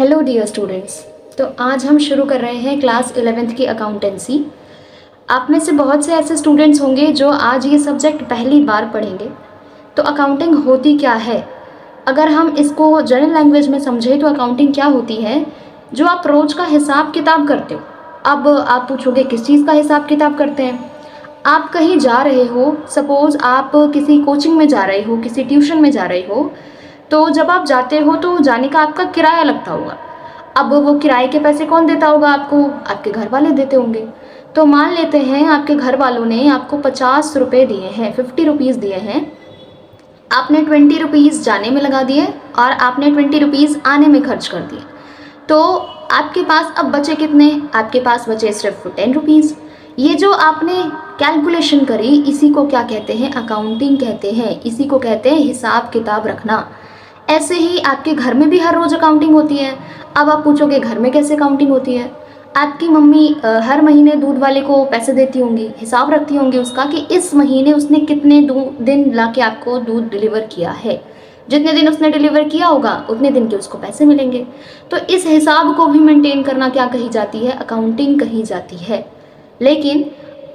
Hello dear students. तो आज हम शुरू कर रहे हैं क्लास 11th की अकाउंटेंसी। आप में से बहुत से ऐसे स्टूडेंट्स होंगे जो आज ये सब्जेक्ट पहली बार पढ़ेंगे। तो अकाउंटिंग होती क्या है? अगर हम इसको जनरल लैंग्वेज में समझें तो अकाउंटिंग क्या होती है? जो आप रोज़ का हिसाब किताब करते हो। अब आप पूछोगे किस चीज़ का हिसाब किताब करते हैं? आप कहीं जा रहे हो, सपोज़ आप किसी कोचिंग में जा रहे हो, किसी ट्यूशन में जा रहे हो, तो जब आप जाते हो तो जाने का आपका किराया लगता होगा। अब वो किराए के पैसे कौन देता होगा आपको? आपके घर वाले देते होंगे। तो मान लेते हैं आपके घर वालों ने आपको 50 रुपये दिए हैं, 50 रुपीज़ दिए हैं। आपने 20 रुपीज़ जाने में लगा दिए और आपने 20 रुपीज़ आने में खर्च कर दिए। तो आपके पास अब बचे कितने? आपके पास बचे सिर्फ 10 रुपीज़। ये जो आपने कैलकुलेशन करी, इसी को क्या कहते हैं? अकाउंटिंग कहते हैं। इसी को कहते हैं हिसाब किताब रखना। ऐसे ही आपके घर में भी हर रोज़ अकाउंटिंग होती है। अब आप पूछोगे घर में कैसे अकाउंटिंग होती है? आपकी मम्मी हर महीने दूध वाले को पैसे देती होंगी, हिसाब रखती होंगी उसका कि इस महीने उसने कितने दिन ला के आपको दूध डिलीवर किया है। जितने दिन उसने डिलीवर किया होगा उतने दिन के उसको पैसे मिलेंगे। तो इस हिसाब को भी मेंटेन करना क्या कही जाती है? अकाउंटिंग कही जाती है। लेकिन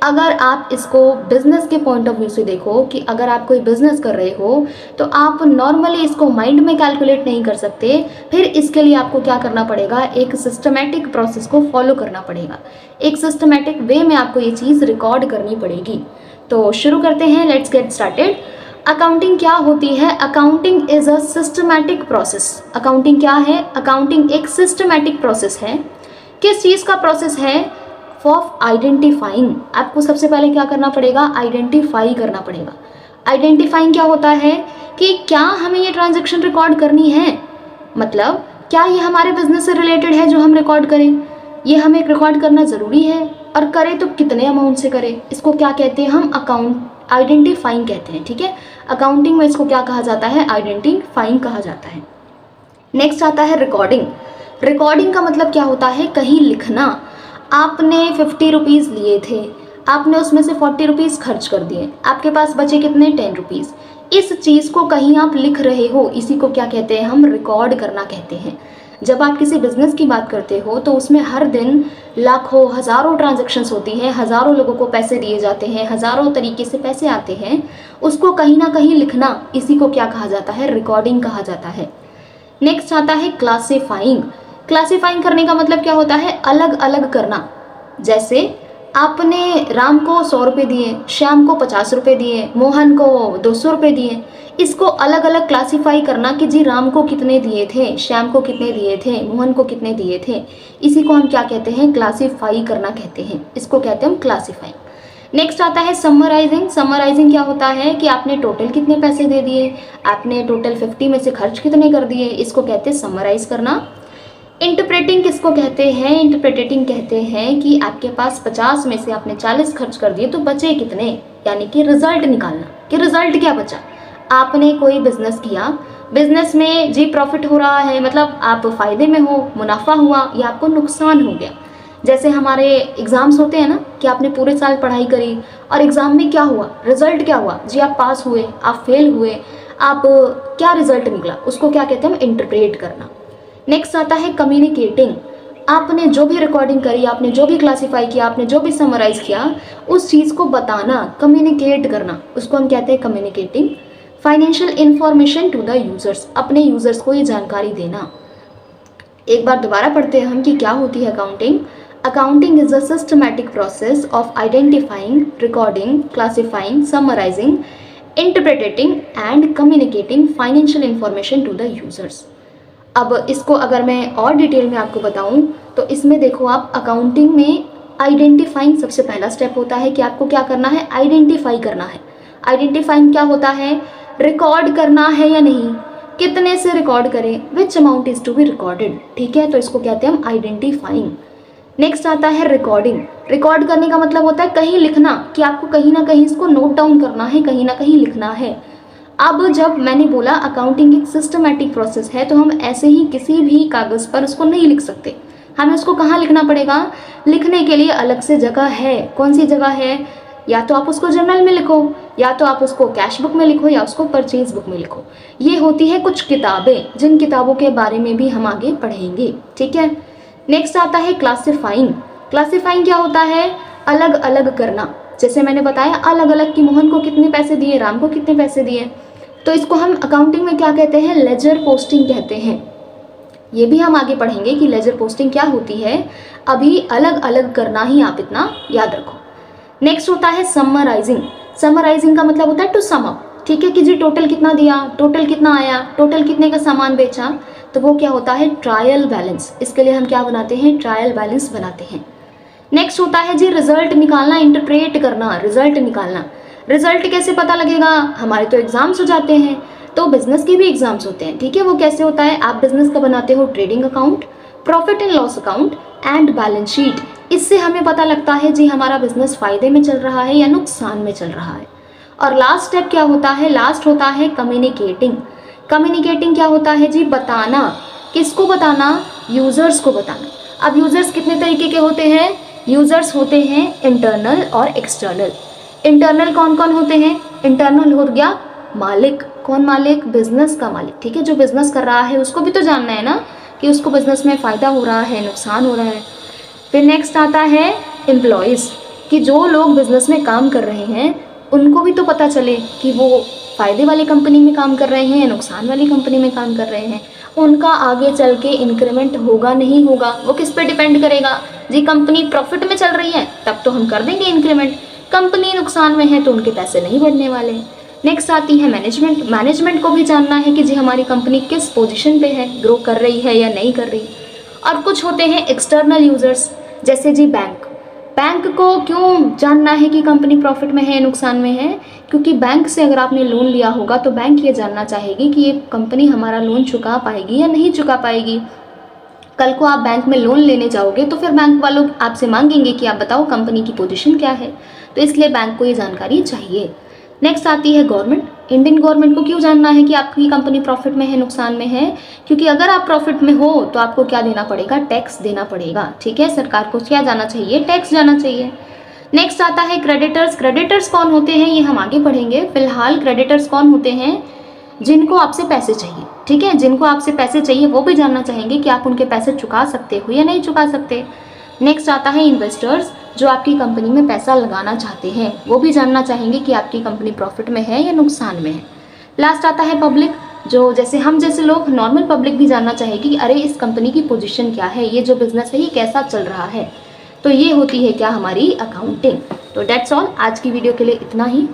अगर आप इसको बिज़नेस के पॉइंट ऑफ व्यू से देखो कि अगर आप कोई बिज़नेस कर रहे हो तो आप नॉर्मली इसको माइंड में कैलकुलेट नहीं कर सकते। फिर इसके लिए आपको क्या करना पड़ेगा? एक सिस्टमेटिक प्रोसेस को फॉलो करना पड़ेगा। एक सिस्टमेटिक वे में आपको ये चीज़ रिकॉर्ड करनी पड़ेगी। तो शुरू करते हैं, लेट्स गेट स्टार्टेड। अकाउंटिंग क्या होती है? Accounting is a systematic process. Accounting क्या है? अकाउंटिंग एक सिस्टमैटिक प्रोसेस है। किस चीज़ का प्रोसेस है? Of identifying. आपको सबसे पहले क्या करना पड़ेगा? आइडेंटिफाई करना पड़ेगा। आइडेंटिफाइंग क्या होता है कि क्या हमें ये ट्रांजैक्शन रिकॉर्ड करनी है, मतलब क्या ये हमारे बिजनेस से रिलेटेड है जो हम रिकॉर्ड करें, ये हमें रिकॉर्ड करना ज़रूरी है, और करें तो कितने अमाउंट से करें। इसको क्या कहते हैं? हम अकाउंट आइडेंटिफाइंग कहते हैं। ठीक है, अकाउंटिंग में इसको क्या कहा जाता है? आइडेंटिफाइंग कहा जाता है। नेक्स्ट आता है रिकॉर्डिंग। रिकॉर्डिंग का मतलब क्या होता है? कहीं लिखना। आपने 50 रुपीज़ लिए थे, आपने उसमें से 40 रुपीज़ खर्च कर दिए, आपके पास बचे कितने? 10 रुपीज़। इस चीज़ को कहीं आप लिख रहे हो, इसी को क्या कहते हैं? हम रिकॉर्ड करना कहते हैं। जब आप किसी बिज़नेस की बात करते हो तो उसमें हर दिन लाखों हज़ारों ट्रांजैक्शंस होती हैं, हज़ारों लोगों को पैसे दिए जाते हैं, हज़ारों तरीके से पैसे आते हैं। उसको कहीं ना कहीं लिखना, इसी को क्या कहा जाता है? रिकॉर्डिंग कहा जाता है। नेक्स्ट आता है क्लासीफाइंग। क्लासीफाइंग करने का मतलब क्या होता है? अलग अलग करना। जैसे आपने राम को 100 रुपये दिए, श्याम को 50 रुपये दिए, मोहन को 200 रुपये दिए। इसको अलग अलग क्लासीफाई करना कि जी राम को कितने दिए थे, श्याम को कितने दिए थे, मोहन को कितने दिए थे। इसी को हम क्या कहते हैं? क्लासीफाई करना कहते हैं। इसको कहते हैं हम क्लासीफाइंग। नेक्स्ट आता है समराइजिंग। समराइजिंग क्या होता है कि आपने टोटल कितने पैसे दे दिए, आपने टोटल 50 में से खर्च कितने कर दिए, इसको कहते हैं समराइज करना। इंटरप्रेटिंग किसको कहते हैं? इंटरप्रेटिंग कहते हैं कि आपके पास 50 में से आपने 40 खर्च कर दिए तो बचे कितने, यानी कि रिजल्ट निकालना कि रिजल्ट क्या बचा। आपने कोई बिजनेस किया, बिजनेस में जी प्रॉफिट हो रहा है, मतलब आप फायदे में हो, मुनाफा हुआ, या आपको नुकसान हो गया। जैसे हमारे एग्ज़ाम्स होते हैं ना कि आपने पूरे साल पढ़ाई करी और एग्ज़ाम में क्या हुआ, रिजल्ट क्या हुआ, जी आप पास हुए, आप फेल हुए, आप क्या रिजल्ट निकला, उसको क्या कहते हैं? हम इंटरप्रेट करना। नेक्स्ट आता है कम्युनिकेटिंग। आपने जो भी रिकॉर्डिंग करी, आपने जो भी क्लासीफाई किया, आपने जो भी समराइज किया, उस चीज़ को बताना, कम्युनिकेट करना, उसको हम कहते हैं communicating. Financial information to the users, अपने यूज़र्स को ये जानकारी देना। एक बार दोबारा पढ़ते हैं हम कि क्या होती है accounting. Accounting is a systematic process of identifying, recording, classifying, summarising, interpreting and communicating financial information to the users. अब इसको अगर मैं और डिटेल में आपको बताऊं तो इसमें देखो, आप अकाउंटिंग में आइडेंटिफाइंग सबसे पहला स्टेप होता है कि आपको क्या करना है? आइडेंटिफाई करना है। आइडेंटिफाइंग क्या होता है? रिकॉर्ड करना है या नहीं, कितने से रिकॉर्ड करें, which amount is to be recorded. ठीक है, तो इसको कहते हैं हम आइडेंटिफाइंग। नेक्स्ट आता है रिकॉर्डिंग। रिकॉर्ड करने का मतलब होता है कहीं लिखना, कि आपको कहीं ना कहीं इसको नोट डाउन करना है, कहीं ना कहीं लिखना है। अब जब मैंने बोला अकाउंटिंग एक सिस्टमैटिक प्रोसेस है, तो हम ऐसे ही किसी भी कागज़ पर उसको नहीं लिख सकते। हमें उसको कहाँ लिखना पड़ेगा? लिखने के लिए अलग से जगह है। कौन सी जगह है? या तो आप उसको जर्नल में लिखो, या तो आप उसको कैश बुक में लिखो, या उसको परचेज बुक में लिखो। ये होती है कुछ किताबें, जिन किताबों के बारे में भी हम आगे पढ़ेंगे, ठीक है। नेक्स्ट आता है क्लासिफाइंग। क्लासिफाइंग क्या होता है? अलग अलग करना। जैसे मैंने बताया अलग अलग कि मोहन को कितने पैसे दिए, राम को कितने पैसे दिए, तो इसको हम अकाउंटिंग में क्या कहते हैं? लेजर पोस्टिंग कहते हैं। ये भी हम आगे पढ़ेंगे कि लेजर पोस्टिंग क्या होती है। अभी अलग अलग करना ही आप इतना याद रखो। नेक्स्ट होता है समराइजिंग। समराइजिंग का मतलब होता है टू सम अप, ठीक है, कि जी टोटल कितना दिया, टोटल कितना आया, टोटल कितने का सामान बेचा, तो वो क्या होता है? Trial balance. इसके लिए हम क्या बनाते हैं? ट्रायल बैलेंस बनाते हैं। नेक्स्ट होता है जी रिजल्ट निकालना, इंटरप्रेट करना, रिजल्ट निकालना। रिजल्ट कैसे पता लगेगा? हमारे तो एग्जाम्स हो जाते हैं, तो बिजनेस के भी एग्जाम्स होते हैं, ठीक है। वो कैसे होता है? आप बिजनेस का बनाते हो trading account, profit and loss account and balance sheet. इससे हमें पता लगता है जी हमारा बिजनेस फायदे में चल रहा है या नुकसान में चल रहा है। और लास्ट स्टेप क्या होता है? लास्ट होता है कम्युनिकेटिंग। कम्युनिकेटिंग क्या होता है जी? बताना। किसको बताना? यूजर्स को बताना। अब यूजर्स कितने तरीके के होते हैं? यूजर्स होते हैं इंटरनल और एक्सटर्नल। इंटरनल कौन कौन होते हैं? इंटरनल हो गया मालिक। कौन मालिक? बिजनेस का मालिक, ठीक है। जो बिजनेस कर रहा है उसको भी तो जानना है ना कि उसको बिजनेस में फ़ायदा हो रहा है, नुकसान हो रहा है। फिर नेक्स्ट आता है एम्प्लॉयज़, कि जो लोग बिजनेस में काम कर रहे हैं उनको भी तो पता चले कि वो फ़ायदे वाली कंपनी में काम कर रहे हैं या नुकसान वाली कंपनी में काम कर रहे हैं। उनका आगे चल के इंक्रीमेंट होगा नहीं होगा, वो किस पे डिपेंड करेगा जी? कंपनी प्रॉफिट में चल रही है तब तो हम कर देंगे इंक्रीमेंट, कंपनी नुकसान में है तो उनके पैसे नहीं बढ़ने वाले। नेक्स्ट आती है मैनेजमेंट। मैनेजमेंट को भी जानना है कि जी हमारी कंपनी किस पोजीशन पे है, ग्रो कर रही है या नहीं कर रही। और कुछ होते हैं एक्सटर्नल यूजर्स, जैसे जी बैंक। बैंक को क्यों जानना है कि कंपनी प्रॉफिट में है या नुकसान में है? क्योंकि बैंक से अगर आपने लोन लिया होगा तो बैंक ये जानना चाहेगी कि ये कंपनी हमारा लोन चुका पाएगी या नहीं चुका पाएगी। कल को आप बैंक में लोन लेने जाओगे तो फिर बैंक वालों आपसे मांगेंगे कि आप बताओ कंपनी की पोजीशन क्या है, तो इसलिए बैंक को ये जानकारी चाहिए। नेक्स्ट आती है गवर्नमेंट। इंडियन गवर्नमेंट को क्यों जानना है कि आपकी कंपनी प्रॉफिट में है, नुकसान में है? क्योंकि अगर आप प्रॉफिट में हो तो आपको क्या देना पड़ेगा? टैक्स देना पड़ेगा, ठीक है। सरकार को क्या जाना चाहिए? टैक्स जाना चाहिए। नेक्स्ट आता है क्रेडिटर्स। क्रेडिटर्स कौन होते हैं ये हम आगे पढ़ेंगे। फिलहाल क्रेडिटर्स कौन होते हैं? जिनको आपसे पैसे चाहिए, ठीक है। जिनको आपसे पैसे चाहिए वो भी जानना चाहेंगे कि आप उनके पैसे चुका सकते हो या नहीं चुका सकते। नेक्स्ट आता है इन्वेस्टर्स, जो आपकी कंपनी में पैसा लगाना चाहते हैं, वो भी जानना चाहेंगे कि आपकी कंपनी प्रॉफिट में है या नुकसान में है। लास्ट आता है पब्लिक, जो जैसे हम जैसे लोग नॉर्मल पब्लिक भी जानना चाहेगी कि अरे इस कंपनी की पोजीशन क्या है, ये जो बिजनेस है ये कैसा चल रहा है। तो ये होती है क्या? हमारी अकाउंटिंग। तो डेट्स ऑल, आज की वीडियो के लिए इतना ही।